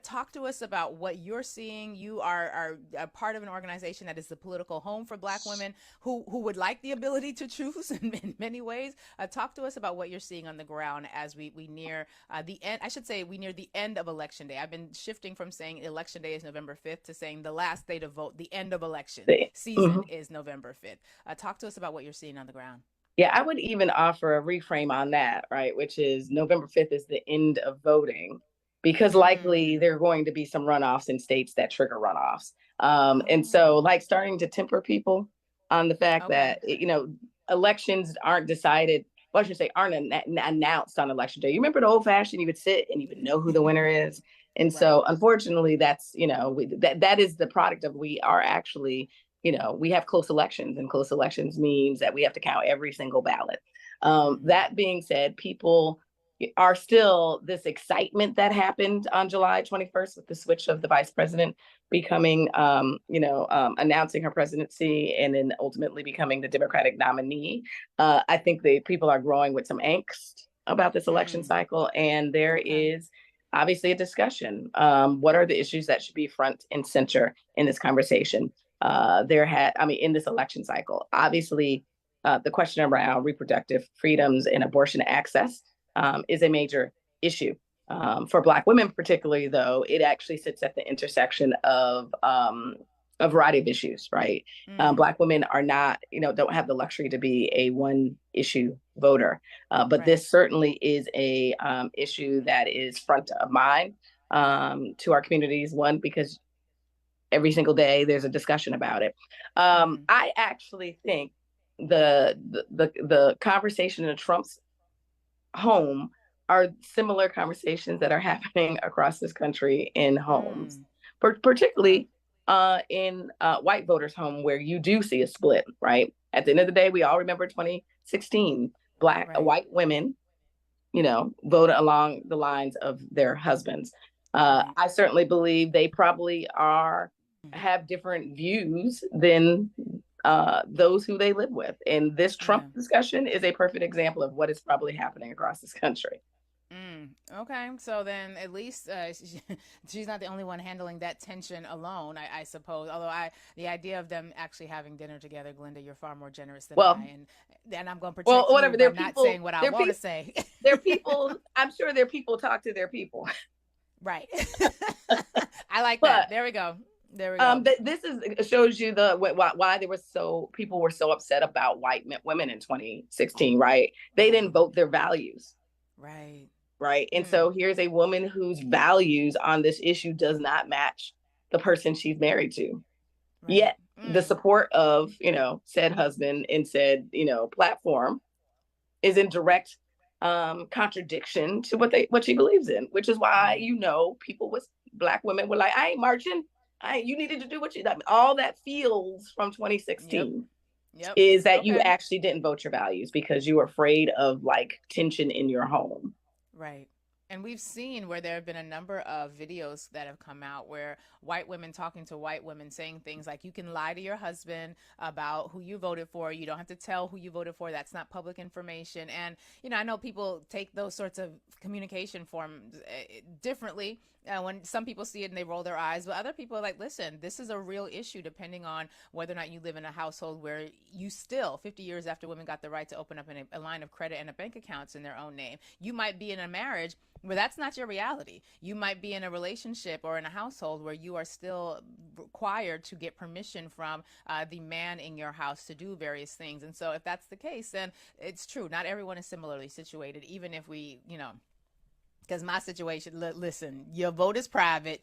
Talk to us about what you're seeing. You are a part of an organization that is the political home for Black women who would like the ability to choose in many ways. Talk to us about what you're seeing on the ground as we near the end. I should say we near the end of Election Day. I've been shifting from saying Election Day is November 5th to saying the last day to vote, the end of election season Mhm. is November 5th. Talk to us about what you're seeing on the ground. Yeah, I would even offer a reframe on that, right? Which is November 5th is the end of voting because likely Mm. there are going to be some runoffs in states that trigger runoffs. And so, Oh, like, starting to temper people on the fact okay. that, elections aren't decided, well, I should say, aren't announced on election day. You remember the old fashioned, you would sit and you would know who the winner is. And so, Right. unfortunately, that's, that is the product of we are actually we have close elections, and close elections means that we have to count every single ballot. Mm. That being said, people are still this excitement that happened on July 21st with the switch of the vice president becoming, announcing her presidency and then ultimately becoming the Democratic nominee. I think the people are growing with some angst about this election Mm. cycle, and there Okay. is obviously a discussion. What are the issues that should be front and center in this conversation? In this election cycle, obviously, the question around reproductive freedoms and abortion access is a major issue. For Black women, particularly, though, it actually sits at the intersection of a variety of issues, right? Mm. Black women are not, don't have the luxury to be a one issue voter, but Right. this certainly is a issue that is front of mind to our communities. One, because every single day there's a discussion about it. Mm. I actually think the conversation in Trump's home are similar conversations that are happening across this country in homes, Mm. Okay. particularly in white voters' home, where you do see a split. Right at the end of the day, we all remember 2016, black Right. white women, voted along the lines of their husbands. Right. I certainly believe they probably Mm. have different views than those who they live with. And this Trump Yeah. discussion is a perfect example of what is probably happening across this country. Mm. Okay. So then, at least she's not the only one handling that tension alone. I suppose. Although the idea of them actually having dinner together, Glynda, you're far more generous than Well, I, and then I'm going to well, protect you whatever. by not saying what I They're want to people. say. They're people. I'm sure their people talk to their people. Right. I like that. But There we go. There we go. this is shows you the why there was so people were so upset about white women in 2016. Right? They didn't Mm. vote their values. Right. Right? And Mm. so here's a woman whose values on this issue does not match the person she's married to. Right. Yet the Mm. support of, said husband and said, platform is in direct contradiction to what she believes in, which is why, Right. people with Black women were like, I ain't marching. You needed to do what you, all that feels from Yep. 2016 Yep. is that you Okay. actually didn't vote your values because you were afraid of like tension in your home. Right. And we've seen where there have been a number of videos that have come out where white women talking to white women saying things like, you can lie to your husband about who you voted for. You don't have to tell who you voted for. That's not public information. And, I know people take those sorts of communication forms differently. When some people see it and they roll their eyes, but other people are like, listen, this is a real issue depending on whether or not you live in a household where you still, 50 years after women got the right to open up a line of credit and a bank accounts in their own name, you might be in a marriage where that's not your reality. You might be in a relationship or in a household where you are still required to get permission from the man in your house to do various things. And so if that's the case, then it's true. Not everyone is similarly situated, even if we, because my situation, listen, your vote is private.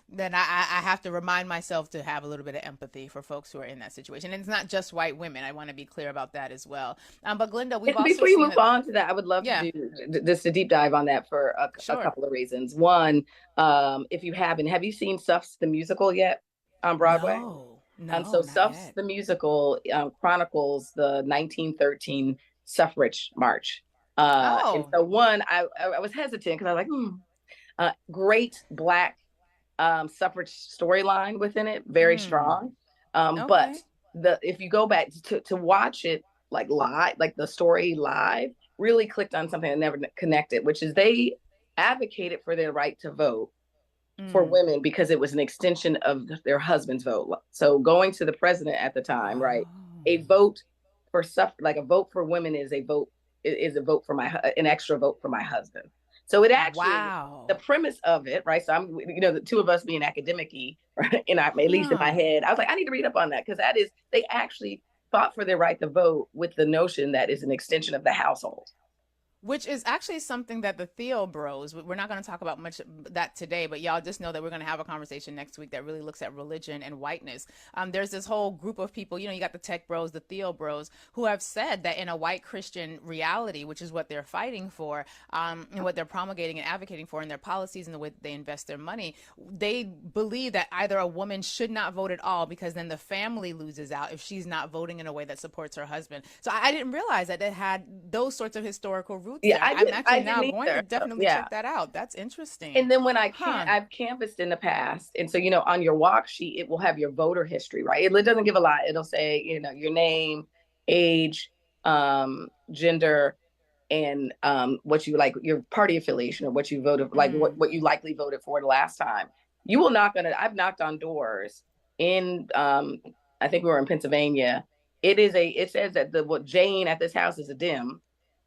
Then I have to remind myself to have a little bit of empathy for folks who are in that situation. And it's not just white women. I want to be clear about that as well. But Glynda, we've And also before you seen move that. on to that, I would love to Yeah, do just a deep dive on that for a sure. couple of reasons. One, if you haven't, have you seen Suffs the musical yet on Broadway? No, So no, not Suffs yet. the musical chronicles the 1913 suffrage march. And Oh, so one, I was hesitant because I was like, great black suffrage storyline within it, very mm, strong. But okay. the if you go back to watch it like live, like the story live, really clicked on something I never connected, which is they advocated for their right to vote for Mm. women because it was an extension of their husband's vote. So going to the president at the time, right? Oh. A vote for like a vote for women is a vote for an extra vote for my husband. So it actually, the Wow. premise of it, right? So I'm, the two of us being academic-y, right? And at least in my Huh. head, I was like, I need to read up on that because they actually fought for their right to vote with the notion that is an extension of the household. Which is actually something that the Theo Bros, we're not going to talk about much that today, but y'all just know that we're going to have a conversation next week that really looks at religion and whiteness. There's this whole group of people, you got the Tech Bros, the Theo Bros, who have said that in a white Christian reality, which is what they're fighting for, and what they're promulgating and advocating for in their policies and the way that they invest their money, they believe that either a woman should not vote at all because then the family loses out if she's not voting in a way that supports her husband. So I didn't realize that it had those sorts of historical roots Yeah, there. I'm I actually now didn't going to either. So, definitely yeah. check that out. That's interesting. And then when Huh. I've canvassed in the past, and so on your walk sheet, it will have your voter history, right? It doesn't give a lot. It'll say, your name, age, gender, and what you like, your party affiliation, or what you voted, like Mm. what you likely voted for the last time. You will knock on it. I've knocked on doors in, I think we were in Pennsylvania. It says that what Jane at this house is a dim,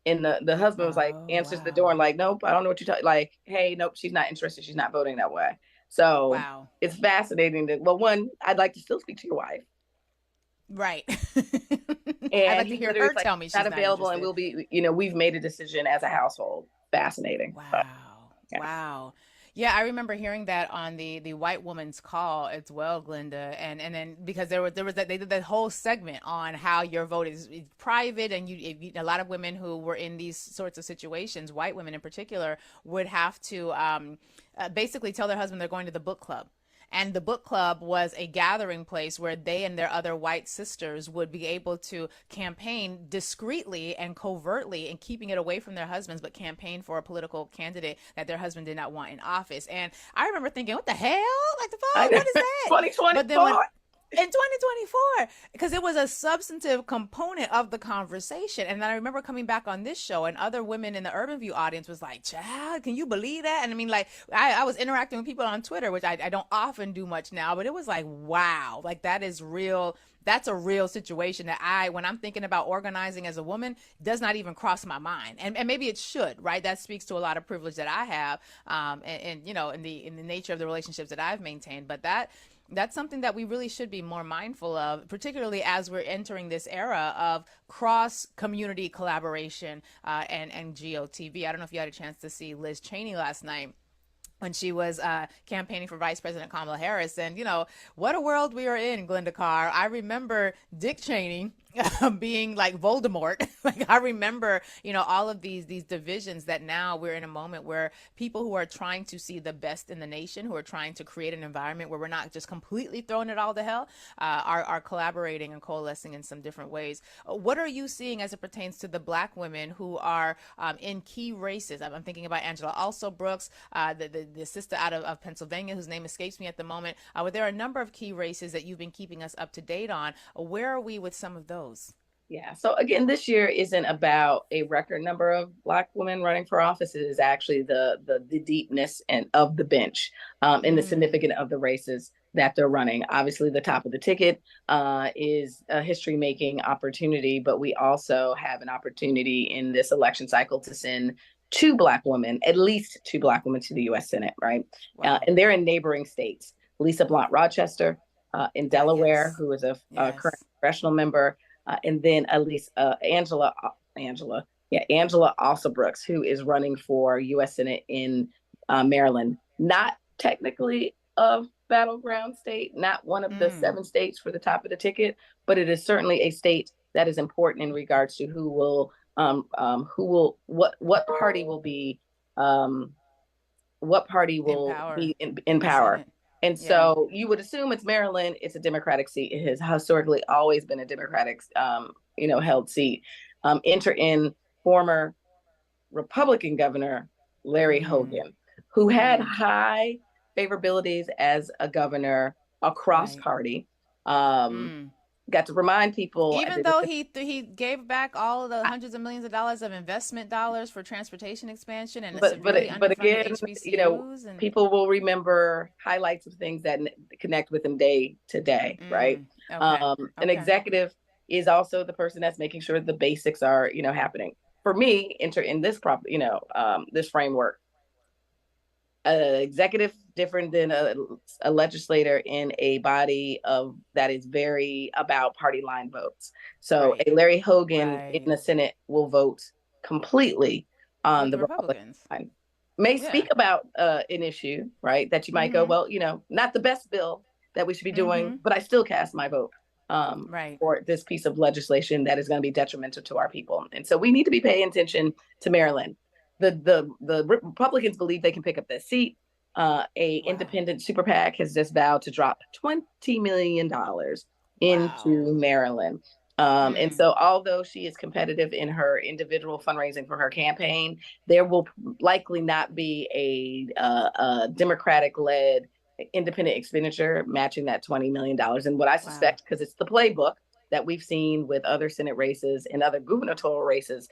and the husband was like, Oh, answers the door and wow. like, nope, I don't know what you're talking, like, hey, nope, she's not interested, she's not voting that way. So Wow. it's fascinating that, well, one, I'd like to still speak to your wife, Right. I'd and like to he hear literally her was like, tell me not she's not available, and interested. we've made a decision as a household. Fascinating, but Wow. yeah. Wow. Yeah, I remember hearing that on the white woman's call as well, Glynda, and then because there was that they did that whole segment on how your vote is private, and a lot of women who were in these sorts of situations, white women in particular, would have to basically tell their husband they're going to the book club. And the book club was a gathering place where they and their other white sisters would be able to campaign discreetly and covertly and keeping it away from their husbands, but campaign for a political candidate that their husband did not want in office. And I remember thinking, what the hell? Like, the I fuck? know. What is that? But then 2024. in 2024, because it was a substantive component of the conversation. And then I remember coming back on this show, and other women in the Urban View audience was like, child, can you believe that? And I mean, like, I was interacting with people on Twitter, which I don't often do much now, but it was like, wow, like, that is real. That's a real situation that when I'm thinking about organizing as a woman, does not even cross my mind. And maybe it should, right? That speaks to a lot of privilege that I have, and in the nature of the relationships that I've maintained. But that's something that we really should be more mindful of, particularly as we're entering this era of cross community collaboration, and GOTV. I don't know if you had a chance to see Liz Cheney last night when she was campaigning for Vice President Kamala Harris. And, what a world we are in, Glynda Carr. I remember Dick Cheney being like Voldemort. Like, I remember, all of these divisions that now we're in a moment where people who are trying to see the best in the nation, who are trying to create an environment where we're not just completely throwing it all to hell, are collaborating and coalescing in some different ways. What are you seeing as it pertains to the Black women who are in key races? I'm thinking about Angela Also Brooks, the sister out of Pennsylvania, whose name escapes me at the moment. But there are a number of key races that you've been keeping us up to date on. Where are we with some of those? Yeah. So again, this year isn't about a record number of Black women running for office. It is actually the deepness and of the bench, and the Mm. significance of the races that they're running. Obviously, the top of the ticket is a history making opportunity, but we also have an opportunity in this election cycle to send at least two Black women to the U.S. Senate, right? Wow. And they're in neighboring states. Lisa Blunt Rochester in Delaware, Yes. who is a current Yes. congressional member, and then at least Angela also Brooks, who is running for U.S. Senate in Maryland. Not technically a battleground state, not one of the Mm. 7 states for the top of the ticket, but it is certainly a state that is important in regards to what party will be um, In power. in In the power. Senate. And Yeah. so you would assume it's Maryland. It's a Democratic seat. It has historically always been a Democratic, held seat. Enter in former Republican Governor Larry Mm. Hogan, who had Mm. high favorabilities as a governor across Right. party. Um, Mm. got to remind people. Even though he gave back all of the hundreds of millions of dollars of investment dollars for transportation expansion and severely But underfunded again, HBCUs and people will remember highlights of things that connect with them day to day, right? okay. An Okay. executive is also the person that's making sure the basics are, happening. For me, enter in this this framework. Executive different than a legislator in a body of that is very about party line votes. So Right. a Larry Hogan in Right. the Senate will vote completely on With the the Republican Republicans. line. May Yeah. speak about an issue, right? That you might go, Mm-hmm. well, not the best bill that we should be doing, Mm-hmm. but I still cast my vote Right. for this piece of legislation that is going to be detrimental to our people. And so we need to be paying attention to Maryland. The Republicans believe they can pick up that seat. A Wow. independent super PAC has just vowed to drop $20 million Wow. into Maryland. And Mm. so, although she is competitive in her individual fundraising for her campaign, there will likely not be a Democratic-led independent expenditure matching that $20 million. And what I Wow. suspect, because it's the playbook that we've seen with other Senate races and other gubernatorial races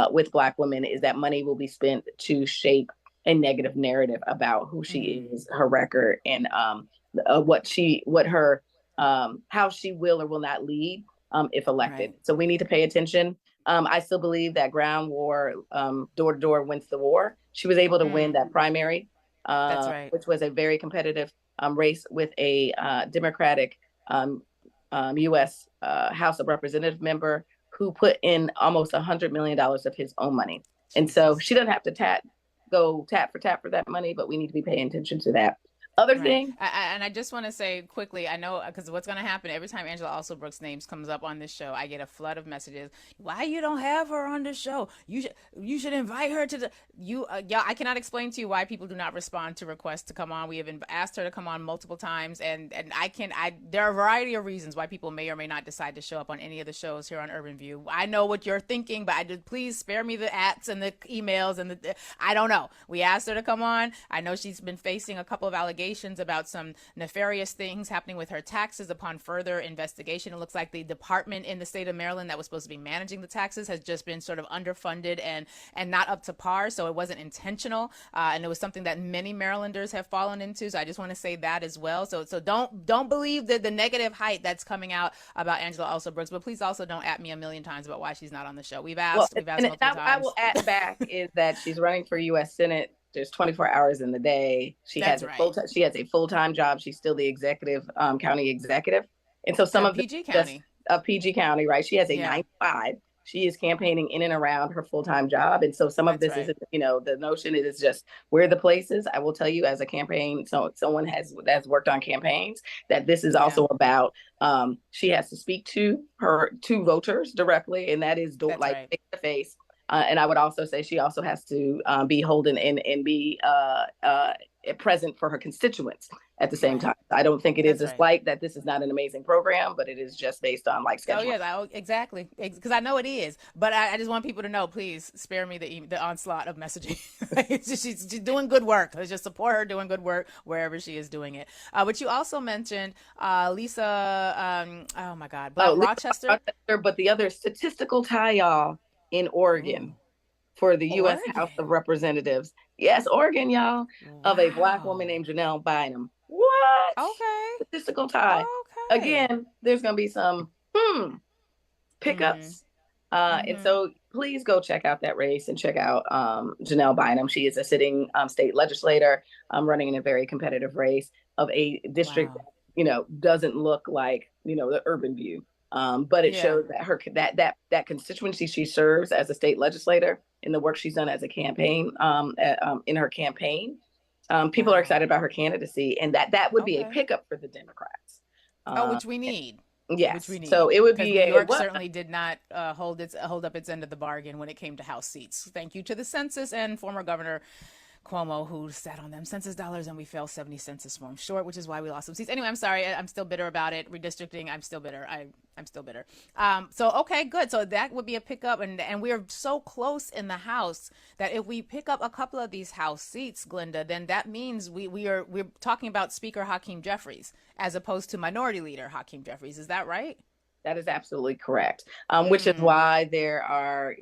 with Black women, is that money will be spent to shape a negative narrative about who she Mm. is, her record, and how she will or will not lead if elected. Right. So we need to pay attention. I still believe that ground war, door to door, wins the war. She was able to win Mm. that primary, That's right. which was a very competitive race with a Democratic U.S. House of Representative member who put in almost $100 million of his own money. And so Jesus. she doesn't have to go tap for that money, but we need to be paying attention to that. Other Right. thing, And I just want to say quickly, I know because what's going to happen every time Angela Alsobrooks' names comes up on this show, I get a flood of messages. Why you don't have her on the show? You should invite her to the yeah. I cannot explain to you why people do not respond to requests to come on. We have asked her to come on multiple times, and I there are a variety of reasons why people may or may not decide to show up on any of the shows here on Urban View. I know what you're thinking, but please spare me the ats and the emails and I don't know. We asked her to come on. I know she's been facing a couple of allegations about some nefarious things happening with her taxes. Upon further investigation, it looks like the department in the state of Maryland that was supposed to be managing the taxes has just been sort of underfunded and not up to par. So it wasn't intentional, and it was something that many Marylanders have fallen into. So I just want to say that as well. So don't believe the negative hype that's coming out about Angela Alsobrooks, but please also don't at me a million times about why she's not on the show. We've asked and multiple I will times. add back is that she's running for U.S. Senate. There's 24 hours in the day. That's right. She has a full time job. She's still the executive county executive, and so some of this PG is just County. PG County, right? She has a Yeah, 9 to 5. She is campaigning in and around her full time job, and so some of that's this right. is, the notion is just where the places. I will tell you, as a campaign, so someone that's worked on campaigns, that this is Yeah, also about. She has to speak to her to voters directly, and that is that's like right. face to face. And I would also say she also has to be holding and be present for her constituents at the same Right. time. I don't think it is That's a right. slight that this is not an amazing program, but it is just based on like Oh scheduling. yeah, exactly. Because I know it is, but I just want people to know. Please spare me the onslaught of messaging. She's doing good work. Let's just support her doing good work wherever she is doing it. But you also mentioned Lisa. Oh my God, Oh, Black Rochester. Rochester, but the other statistical tie, y'all, in Ooh, Oregon for the U.S. House Oregon. of Representatives. Yes, Oregon, y'all, of a Black woman Wow. named Janelle Bynum. What? Okay. Statistical tie. Okay. Again, there's going to be some Mm-hmm. pickups. And Mm-hmm. so please go check out that race and check out Janelle Bynum. She is a sitting state legislator running in a very competitive race of a district that, Wow. doesn't look like, the urban view. But it Yeah. shows that that constituency she serves as a state legislator in the work she's done as a campaign in her campaign. People are Wow. excited about her candidacy, and that would be a Okay. pickup for the Democrats. Oh, Uh, which we need. Which we yes, so need. it would Because be New a York what? certainly did not hold up its end of the bargain when it came to House seats. Thank you to the census and former Governor Cuomo, who sat on them census dollars, and we fell 70 census forms short, which is why we lost some seats. Anyway, I'm sorry. I'm still bitter about it. Redistricting, I'm still bitter. I'm still bitter. So, okay, good. So that would be a pickup. And we're so close in the House that if we pick up a couple of these House seats, Glynda, then that means we're talking about Speaker Hakeem Jeffries as opposed to Minority Leader Hakeem Jeffries. Is that right? That is absolutely correct. Which is Mm, why there are,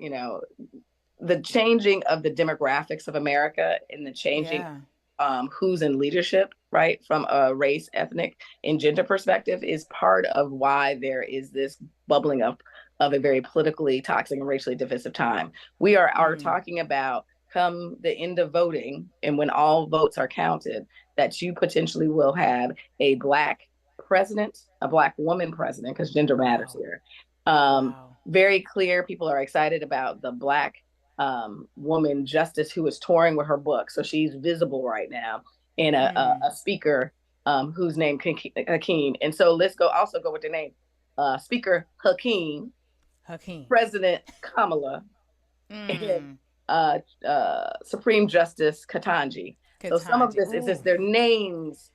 the changing of the demographics of America and the changing yeah. who's in leadership, right, from a race, ethnic, and gender perspective is part of why there is this bubbling up of a very politically toxic and racially divisive time. We are Mm, talking about come the end of voting and when all votes are counted, that you potentially will have a black president, a black woman president, because gender matters wow. here. Wow. Very clear. People are excited about the black woman justice who is touring with her book. So she's visible right now, and Mm, a speaker whose name Hakeem. And so let's go with the name Speaker Hakeem, Hakeem. President Kamala, and Mm, Supreme Justice Katanji. So some of Katanji. this is Ooh, just their names,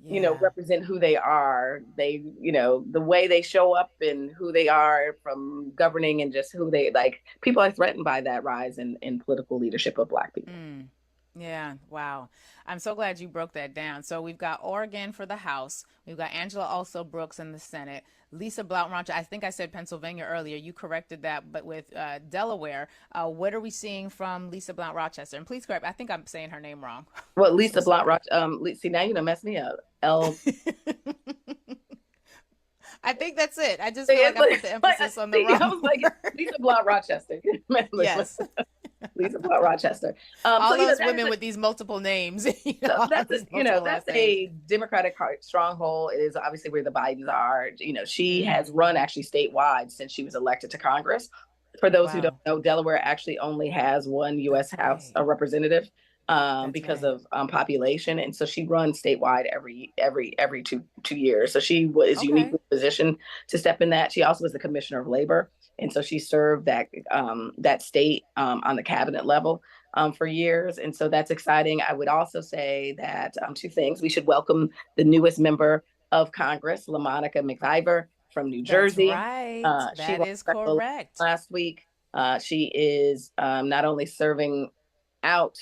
yeah. represent who they are. They, the way they show up and who they are from governing and just who they like. People are threatened by that rise in political leadership of Black people. Mm. Yeah, wow. I'm so glad you broke that down. So we've got Oregon for the House. We've got Angela also Brooks in the Senate. Lisa Blount Rochester. I think I said Pennsylvania earlier. You corrected that, but with Delaware, what are we seeing from Lisa Blount Rochester? And please correct. I think I'm saying her name wrong. What I'm so Lisa Blunt sorry. Roch see now you done messed me up. L I think that's it. I just feel it's like I put the like emphasis on the see, I wrong was like word. Lisa Blunt Rochester. Yes. Lisa Blunt Rochester. So All those that is women with these multiple names, so all that's a, these multiple that's last names. a Democratic stronghold. It is obviously where the Bidens are. She Mm, has run actually statewide since she was elected to Congress. For those who don't wow. know, Delaware actually only has one U.S. That's House right. a representative That's because right. of population, and so she runs statewide every 2 years. So she was Okay. uniquely positioned to step in that. She also was the commissioner of labor, and so she served that state on the cabinet level for years. And so that's exciting. I would also say that two things. We should welcome the newest member of Congress, LaMonica McIver from New That's Jersey. right. She That won is a special election correct. last week. She is not only serving out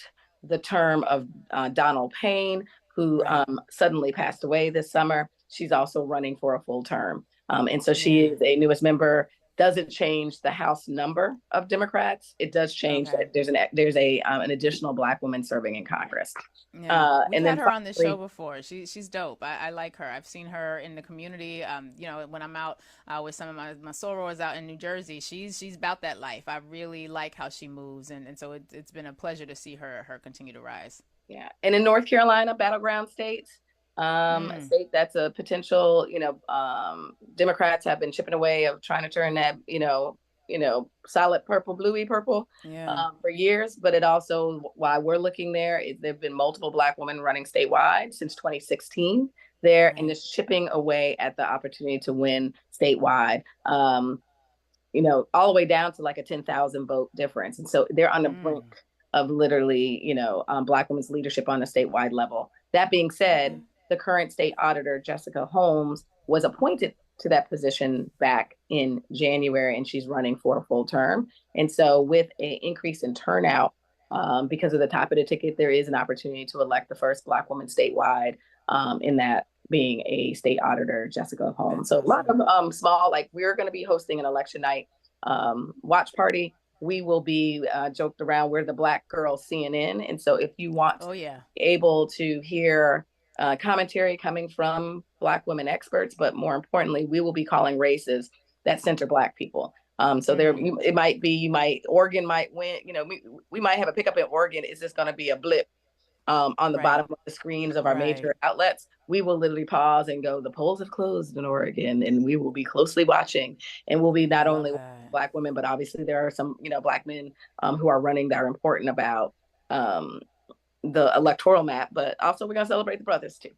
the term of Donald Payne, who Right. suddenly passed away this summer. She's also running for a full term. And so she Yeah. is a newest member. Doesn't change the House number of Democrats. It does change Okay. that there's an additional Black woman serving in Congress. Yeah. We've And had then her on this show finally, before. She's dope. I like her. I've seen her in the community. When I'm out with some of my sorors out in New Jersey, she's about that life. I really like how she moves, and so it's been a pleasure to see her continue to rise. yeah, and in North Carolina, battleground states, a Mm, state that's a potential, Democrats have been chipping away of trying to turn that, solid purple, bluey purple, yeah. for years. But it also, why we're looking there, is there've been multiple Black women running statewide since 2016 there, and Right. just chipping away at the opportunity to win statewide. All the way down to like a 10,000 vote difference. And so they're on the brink Mm, of literally, Black women's leadership on a statewide level. That being said, okay. the current state auditor, Jessica Holmes, was appointed to that position back in January, and she's running for a full term. And so, with an increase in turnout, because of the top of the ticket, there is an opportunity to elect the first Black woman statewide, in that being a state auditor, Jessica Holmes. That's So a lot awesome. of small, like we're going to be hosting an election night watch party. We will be joked around. We're the Black Girl CNN, and so if you want to Oh yeah. be able to hear commentary coming from Black women experts, but more importantly, we will be calling races that center Black people. So Mm, it might be, Oregon might win. We might have a pickup in Oregon. Is this going to be a blip on the right. bottom of the screens of our Right. major outlets? We will literally pause and go, the polls have closed in Oregon, and we will be closely watching. And we'll be I not love only that. Black women, but obviously there are some, Black men who are running that are important about um, the electoral map, but also we're going to celebrate the brothers too.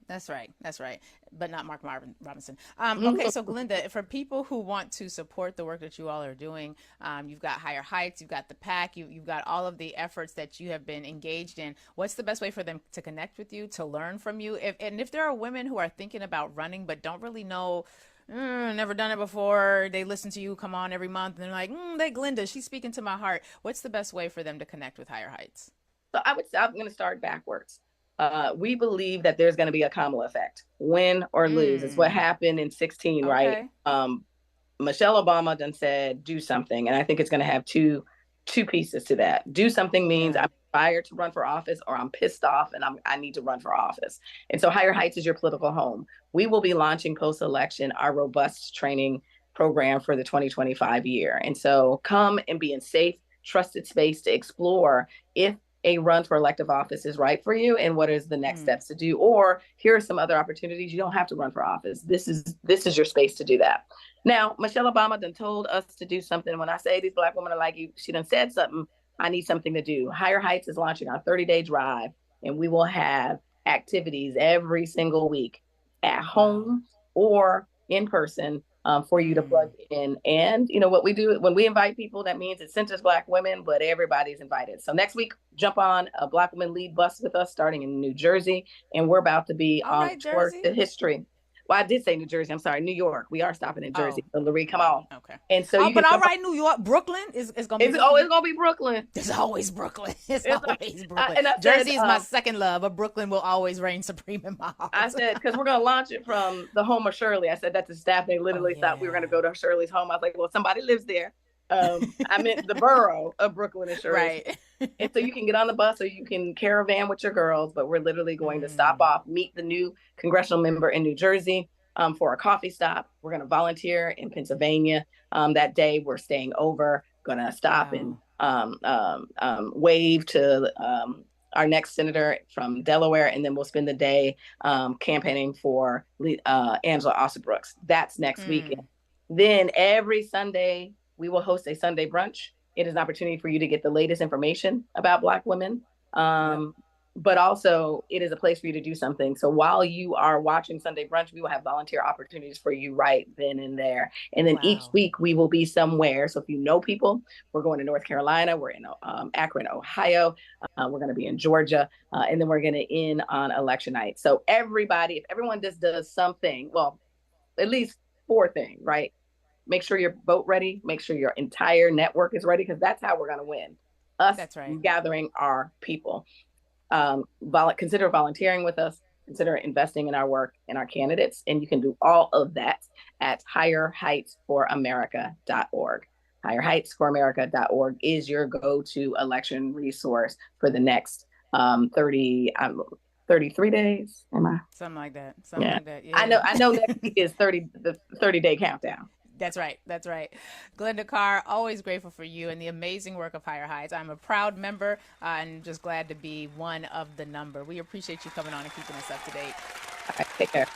That's right. That's right. But not Mark Marvin Robinson. Okay, Mhm. so Glynda, for people who want to support the work that you all are doing, you've got Higher Heights, you've got the PAC, you've got all of the efforts that you have been engaged in. What's the best way for them to connect with you, to learn from you? If there are women who are thinking about running but don't really know, never done it before, they listen to you come on every month and they're like, that Glynda, she's speaking to my heart. What's the best way for them to connect with Higher Heights? So I'm going to start backwards. We believe that there's going to be a Kamala effect, win or lose. It's what happened in 16, right? Okay. Michelle Obama done said do something, and I think it's going to have two pieces to that. Do something means Yeah. I'm inspired to run for office, or I'm pissed off and I need to run for office. And so Higher Heights is your political home. We will be launching post-election our robust training program for the 2025 year. And so come and be in safe, trusted space to explore if a run for elective office is right for you and what is the next steps to do, or here are some other opportunities. You don't have to run for office. This is your space to do that. Now, Michelle Obama done told us to do something. When I say these Black women are like you, she done said something. I need something to do. Higher Heights is launching our 30-day drive, and we will have activities every single week at home or in person for you to plug in. And you know what we do when we invite people, that means it centers Black women, but everybody's invited. So next week, jump on a Black woman lead bus with us starting in New Jersey, and we're about to be on tour to history. Well, I did say New Jersey. I'm sorry, New York. We are stopping in Jersey. So Lurie, come on. Okay. And so you but can all right, New York, Brooklyn is gonna be. It's gonna be Brooklyn. It's always Brooklyn. It's always Brooklyn. And Jersey is my second love, but Brooklyn will always reign supreme in my heart. I said, because we're gonna launch it from the home of Shirley. I said that to staff. They literally thought we were gonna go to Shirley's home. I was like, well, somebody lives there. I meant the borough of Brooklyn and Shirley. Right. And so you can get on the bus or you can caravan with your girls, but we're literally going to stop off, meet the new congressional member in New Jersey for a coffee stop. We're going to volunteer in Pennsylvania that day. We're staying over, going to stop and wave to our next senator from Delaware, and then we'll spend the day campaigning for Angela Ossobrooks. That's next weekend. Then every Sunday, we will host a Sunday brunch. It is an opportunity for you to get the latest information about Black women. But also it is a place for you to do something. So while you are watching Sunday brunch, we will have volunteer opportunities for you right then and there. And then each week we will be somewhere. So if you know people, we're going to North Carolina, we're in Akron, Ohio, we're going to be in Georgia, and then we're going to end on election night. So everybody, if everyone just does something, well, at least 4 things, right? Make sure your boat ready, make sure your entire network is ready, because that's how we're going to win. Us gathering our people. Consider volunteering with us, consider investing in our work and our candidates, and you can do all of that at higherheightsforamerica.org. higherheightsforamerica.org is your go-to election resource for the next 33 days. Am I? Something like that. Something like that. Yeah. I know next week is the 30-day countdown. That's right. Glynda Carr, always grateful for you and the amazing work of Higher Heights. I'm a proud member and just glad to be one of the number. We appreciate you coming on and keeping us up to date. All right, take care.